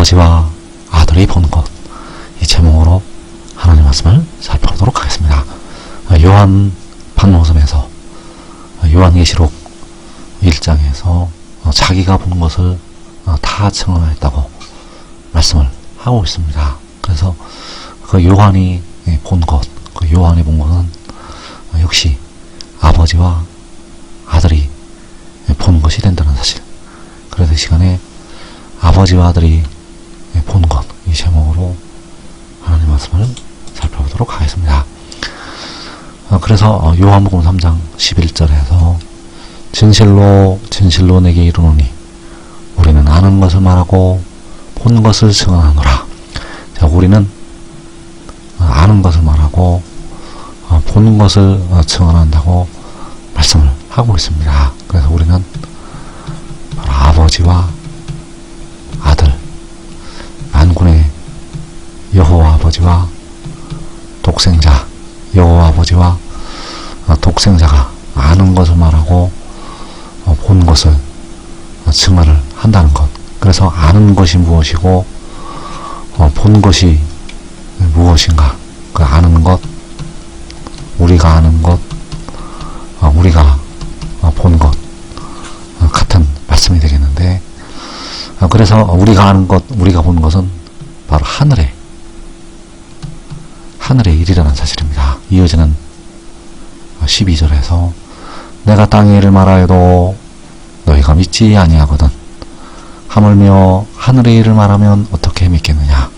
아버지와 아들이 본 것, 이 제목으로 하나님 말씀을 살펴보도록 하겠습니다. 요한 판모섬에서 요한계시록 1장에서 자기가 본 것을 다 증언하였다고 말씀을 하고 있습니다. 그래서 그 요한이 본 것, 그 요한이 본 것은 역시 아버지와 아들이 본 것이 된다는 사실. 그래서 이 시간에 아버지와 아들이 본 것, 이 제목으로 하나님 말씀을 살펴보도록 하겠습니다. 그래서 요한복음 3장 11절에서 진실로 진실로 내게 이르노니 우리는 아는 것을 말하고 본 것을 증언하노라. 자, 우리는 아는 것을 말하고 본 것을 증언한다고 말씀을 하고 있습니다. 그래서 우리는 바로 아버지와 아들, 만군의 여호와 아버지와 독생자, 여호와 아버지와 독생자가 아는 것을 말하고 본 것을 증언을 한다는 것. 그래서 아는 것이 무엇이고 본 것이 무엇인가, 그 아는 것, 우리가 아는 것, 우리가 본 것, 같은 말씀이 되겠는데, 그래서 우리가 아는 것, 우리가 본 것은 바로 하늘의 일이라는 사실입니다. 이어지는 12절에서 내가 땅의 일을 말하여도 너희가 믿지 아니하거든 하물며 하늘의 일을 말하면 어떻게 믿겠느냐.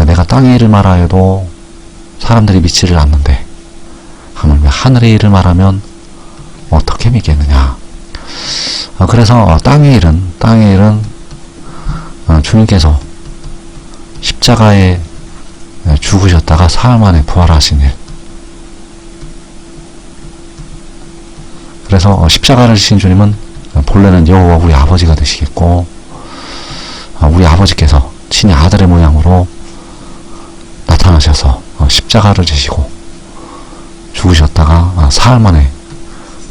내가 땅의 일을 말하여도 사람들이 믿지를 않는데 하물며 하늘의 일을 말하면 어떻게 믿겠느냐. 그래서 땅의 일은 주님께서 십자가에 죽으셨다가 사흘 만에 부활하신 일. 그래서 십자가를 지신 주님은 본래는 여호와 우리 아버지가 되시겠고, 우리 아버지께서 친히 아들의 모양으로 나타나셔서 십자가를 지시고 죽으셨다가 사흘 만에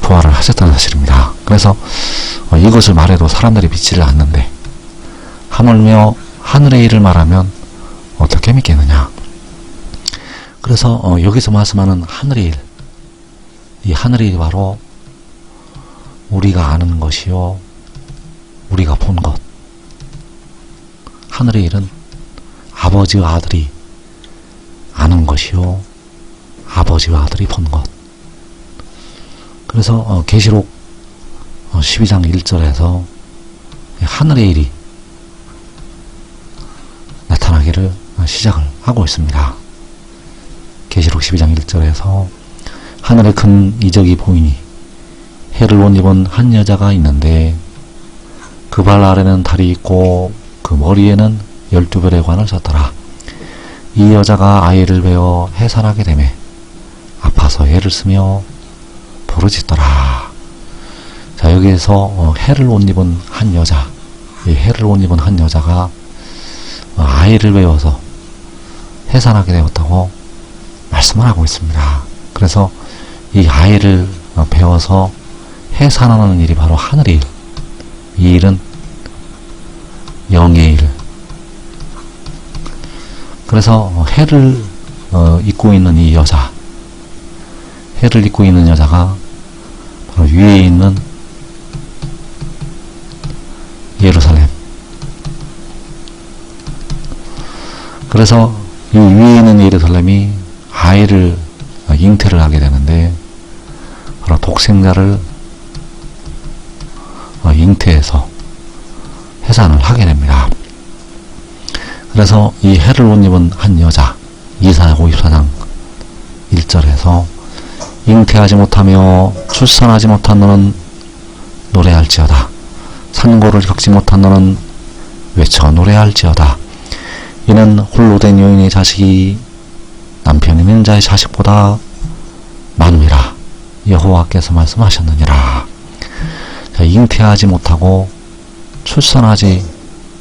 부활을 하셨다는 사실입니다. 그래서 이것을 말해도 사람들이 믿지를 않는데 하물며 하늘의 일을 말하면 어떻게 믿겠느냐. 그래서 여기서 말씀하는 하늘의 일, 이 하늘의 일이 바로 우리가 아는 것이요 우리가 본 것. 하늘의 일은 아버지와 아들이 아는 것이요 아버지와 아들이 본 것. 그래서 계시록 12장 1절에서 하늘의 일이 나타나기를 시작을 하고 있습니다. 계시록 12장 1절에서 하늘에 큰 이적이 보이니 해를 옷 입은 한 여자가 있는데 그 발 아래는 달이 있고 그 머리에는 12별의 관을 썼더라. 이 여자가 아이를 베어 해산하게 되매 아파서 애를 쓰며 부르짖더라. 자, 여기에서 해를 옷 입은 한 여자, 이 해를 옷 입은 한 여자가 아이를 베어서 해산하게 되었다고 말씀을 하고 있습니다. 그래서 이 아이를 베어서 해산하는 일이 바로 하늘의 일. 이 일은 영의 일. 그래서 해를 입고 있는 이 여자, 해를 입고 있는 여자가 바로 위에 있는 예루살렘. 그래서 이 위에 있는 예루살렘이 아이를 잉태를 하게 되는데 바로 독생자를 잉태해서 해산을 하게 됩니다. 그래서 이 해를 옷 입은 한 여자, 이사야 54장 1절에서 잉태하지 못하며 출산하지 못한 너는 노래할지어다. 산고를 겪지 못한 너는 외쳐 노래할지어다. 이는 홀로 된 여인의 자식이 남편 있는 자의 자식보다 많음이라 여호와께서 말씀하셨느니라. 자, 잉태하지 못하고 출산하지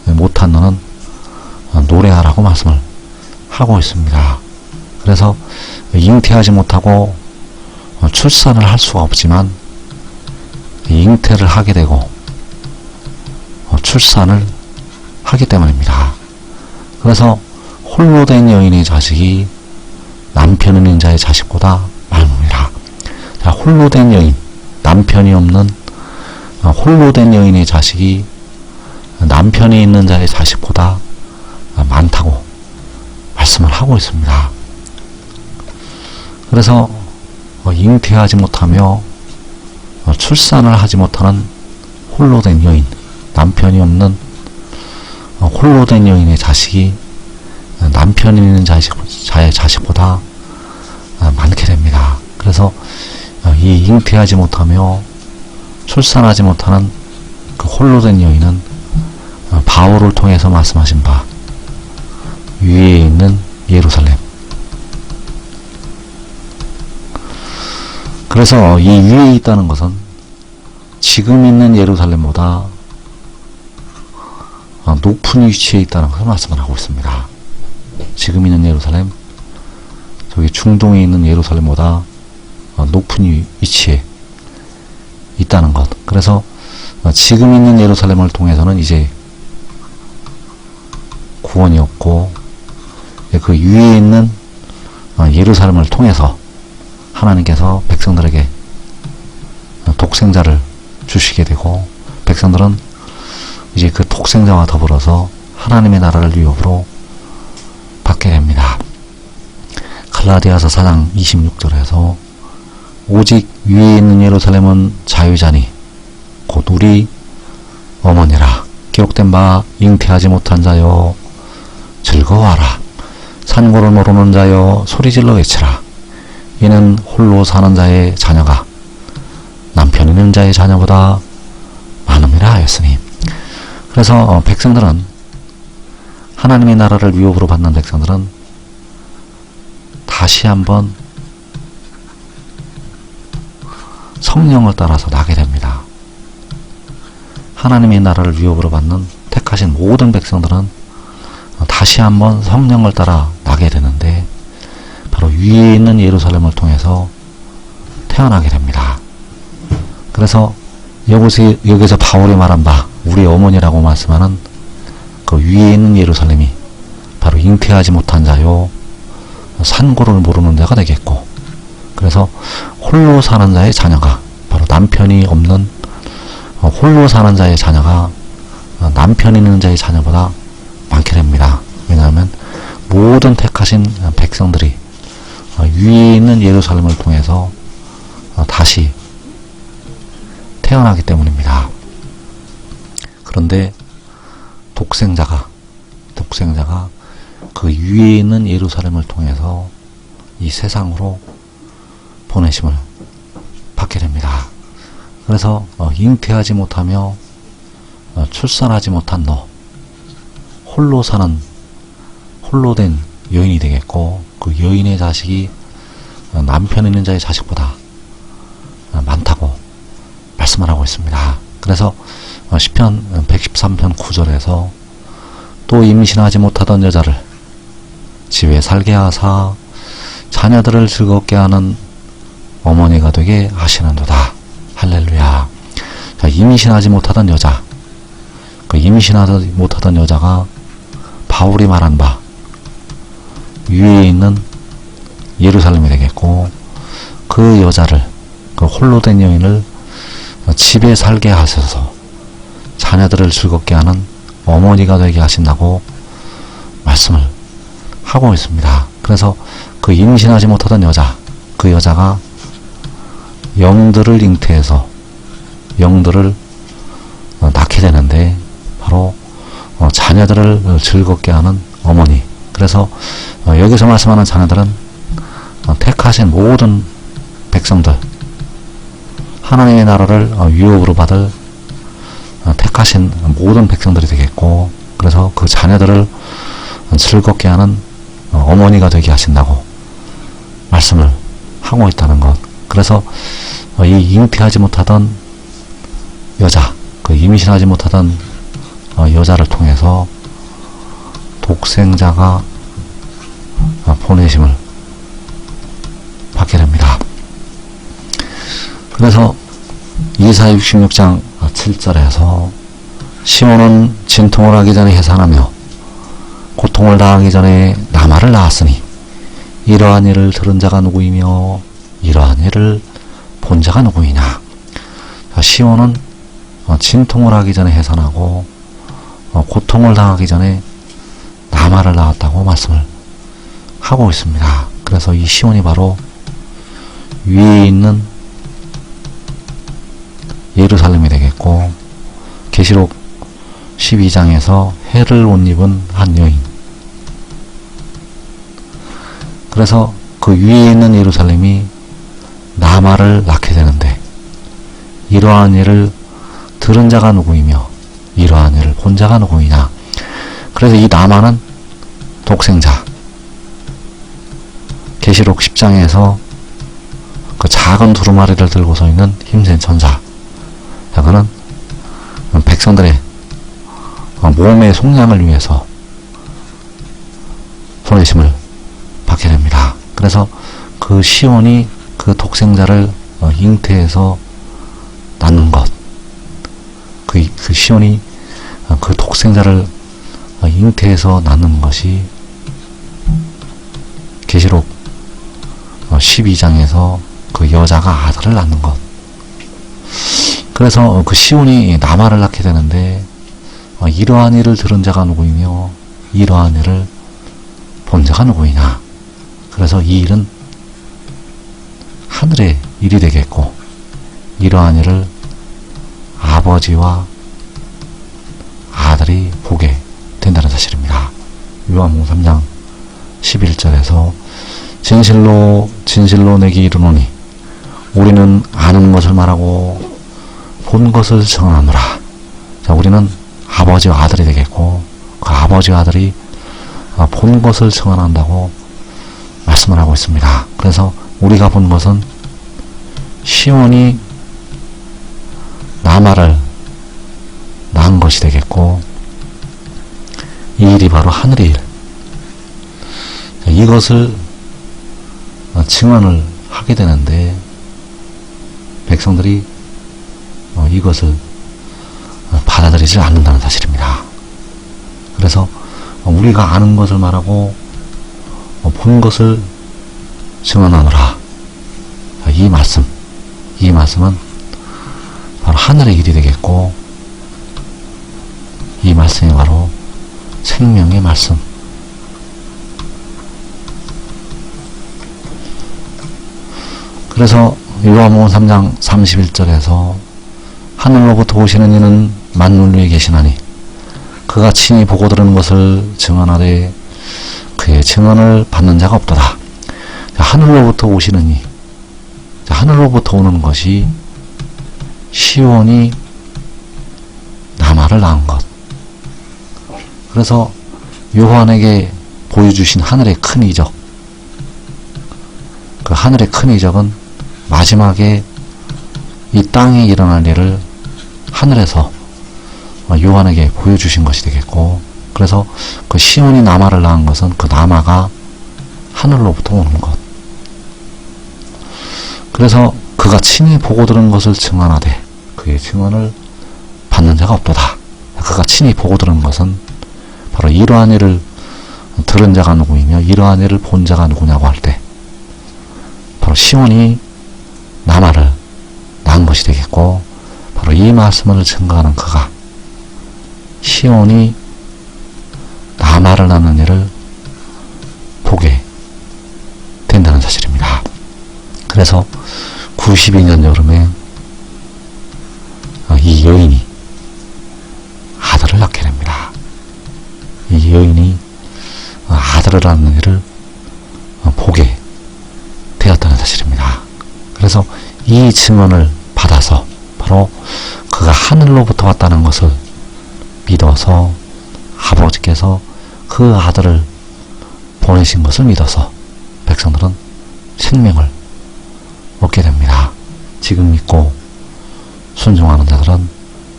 못한 너는 노래하라고 말씀을 하고 있습니다. 그래서 잉태하지 못하고 출산을 할 수가 없지만 잉태를 하게 되고 출산을 하기 때문입니다. 그래서 홀로 된 여인의 자식이 남편 있는 자의 자식보다 많으니라. 자, 홀로 된 여인, 남편이 없는 홀로 된 여인의 자식이 남편이 있는 자의 자식보다 많다고 말씀을 하고 있습니다. 그래서 잉태하지 못하며 출산을 하지 못하는 홀로 된 여인, 남편이 없는 홀로 된 여인의 자식이 남편이 있는 자의 자식보다 많게 됩니다. 그래서 이 잉태하지 못하며 출산하지 못하는 그 홀로 된 여인은 바울을 통해서 말씀하신 바 위에 있는 예루살렘. 그래서 이 위에 있다는 것은 지금 있는 예루살렘보다 높은 위치에 있다는 것을 말씀을 하고 있습니다. 지금 있는 예루살렘, 저기 중동에 있는 예루살렘보다 높은 위치에 있다는 것. 그래서 지금 있는 예루살렘을 통해서는 이제 구원이 없고, 그 위에 있는 예루살렘을 통해서 하나님께서 백성들에게 독생자를 주시게 되고, 백성들은 이제 그 독생자와 더불어서 하나님의 나라를 유업으로 받게 됩니다. 갈라디아서 4장 26절에서 오직 위에 있는 예루살렘은 자유자니 곧 우리 어머니라. 기록된 바 잉태하지 못한 자여 즐거워하라. 산고를 모르는 자여 소리질러 외치라. 이는 홀로 사는 자의 자녀가 남편 있는 자의 자녀보다 많음이라 하였으니. 그래서 백성들은, 하나님의 나라를 유업으로 받는 백성들은 다시 한번 성령을 따라서 나게 됩니다. 하나님의 나라를 유업으로 받는 택하신 모든 백성들은 다시 한번 성령을 따라 나게 되는데, 바로 위에 있는 예루살렘을 통해서 태어나게 됩니다. 그래서 여기서 바울이 말한 바 우리 어머니라고 말씀하는 그 위에 있는 예루살렘이 바로 잉태하지 못한 자요 산고를 모르는 자가 되겠고, 그래서 홀로 사는 자의 자녀가, 바로 남편이 없는 홀로 사는 자의 자녀가 남편 있는 자의 자녀보다 많게 됩니다. 왜냐하면 모든 택하신 백성들이 위에 있는 예루살렘을 통해서 다시 태어나기 때문입니다. 그런데 독생자가 그 위에 있는 예루살렘을 통해서 이 세상으로 보내심을 받게 됩니다. 그래서 잉태하지 못하며 출산하지 못한 너, 홀로 된 여인이 되겠고, 그 여인의 자식이 남편 있는 자의 자식보다 많다고 말씀을 하고 있습니다. 그래서 시편 113편 9절에서 또 임신하지 못하던 여자를 집에 살게 하사 자녀들을 즐겁게 하는 어머니가 되게 하시는도다. 할렐루야. 자, 임신하지 못하던 여자, 그 임신하지 못하던 여자가 바울이 말한 바 위에 있는 예루살렘이 되겠고, 그 여자를, 그 홀로 된 여인을 집에 살게 하셔서 자녀들을 즐겁게 하는 어머니가 되게 하신다고 말씀을 하고 있습니다. 그래서 그 임신하지 못하던 여자, 그 여자가 영들을 잉태해서 영들을 낳게 되는데, 바로 자녀들을 즐겁게 하는 어머니. 그래서 여기서 말씀하는 자녀들은 택하신 모든 백성들, 하나님의 나라를 유업으로 받을 택하신 모든 백성들이 되겠고, 그래서 그 자녀들을 즐겁게 하는 어머니가 되게 하신다고 말씀을 하고 있다는 것. 그래서 이 잉태하지 못하던 여자, 그 임신하지 못하던 여자를 통해서 독생자가 보내심을 받게 됩니다. 그래서 이사야 66장 7절에서 시온은 진통을 하기 전에 해산하며 고통을 당하기 전에 남아를 낳았으니 이러한 일을 들은 자가 누구이며 이러한 일을 본 자가 누구이냐. 시온은 진통을 하기 전에 해산하고 고통을 당하기 전에 남아를 낳았다고 말씀을 하고 있습니다. 그래서 이 시온이 바로 위에 있는 예루살렘이 되겠고, 계시록 12장에서 해를 옷 입은 한 여인, 그래서 그 위에 있는 예루살렘이 남아를 낳게 되는데, 이러한 일을 들은 자가 누구이며 이러한 일을 본 자가 누구이냐. 그래서 이 남아는 독생자, 계시록 10장에서 그 작은 두루마리를 들고 서 있는 힘센 천사, 그는 백성들의 몸의 속량을 위해서 보내심을 받게 됩니다. 그래서 그 시온이 그 독생자를 잉태해서 낳는 것, 그 시온이 그 독생자를 잉태해서 낳는 것이 계시록 12장에서 그 여자가 아들을 낳는 것. 그래서 그 시온이 남아를 낳게 되는데, 이러한 일을 들은 자가 누구이며 이러한 일을 본 자가 누구이냐. 그래서 이 일은 하늘의 일이 되겠고, 이러한 일을 아버지와 아들이 보게 된다는 사실입니다. 요한복음 3장 11절에서 진실로 진실로 내게 이르노니 우리는 아는 것을 말하고 본 것을 증언하노라. 자, 우리는 아버지와 아들이 되겠고, 그 아버지와 아들이 본 것을 증언한다고 말씀을 하고 있습니다. 그래서 우리가 본 것은 시온이 남아를 낳은 것이 되겠고, 이 일이 바로 하늘의 일. 자, 이것을 증언을 하게 되는데, 백성들이 이것을 받아들이지 않는다는 사실입니다. 그래서 우리가 아는 것을 말하고 본 것을 증언하노라. 이 말씀은 바로 하늘의 일이 되겠고, 이 말씀이 바로 생명의 말씀. 그래서 요한복음 3장 31절에서 하늘로부터 오시는 이는 만물 위에 계시나니 그가 친히 보고 들은 것을 증언하되 그의 증언을 받는 자가 없도다. 하늘로부터 오시는 이, 하늘로부터 오는 것이 시온이 남아를 낳은 것. 그래서 요한에게 보여주신 하늘의 큰 이적, 그 하늘의 큰 이적은 마지막에 이 땅에 일어날 일을 하늘에서 요한에게 보여주신 것이 되겠고, 그래서 그 시온이 남아를 낳은 것은 그 남아가 하늘로부터 오는 것. 그래서 그가 친히 보고 들은 것을 증언하되 그의 증언을 받는 자가 없도다. 그가 친히 보고 들은 것은 바로 이러한 일을 들은 자가 누구이며 이러한 일을 본 자가 누구냐고 할 때 바로 시온이 남아를 낳은 것이 되겠고, 바로 이 말씀을 증거하는 그가 시온이 남아를 낳는 일을 보게 된다는 사실입니다. 그래서 92년 여름에 이 여인이 아들을 낳게 됩니다. 이 여인이 아들을 낳는 일을 보게 되었다는 사실입니다. 그래서 이 증언을 받아서 바로 그가 하늘로부터 왔다는 것을 믿어서 아버지께서 그 아들을 보내신 것을 믿어서 백성들은 생명을 얻게 됩니다. 지금 믿고 순종하는 자들은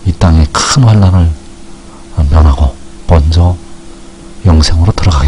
이 땅의 큰 환난을 면하고 먼저 영생으로 들어가게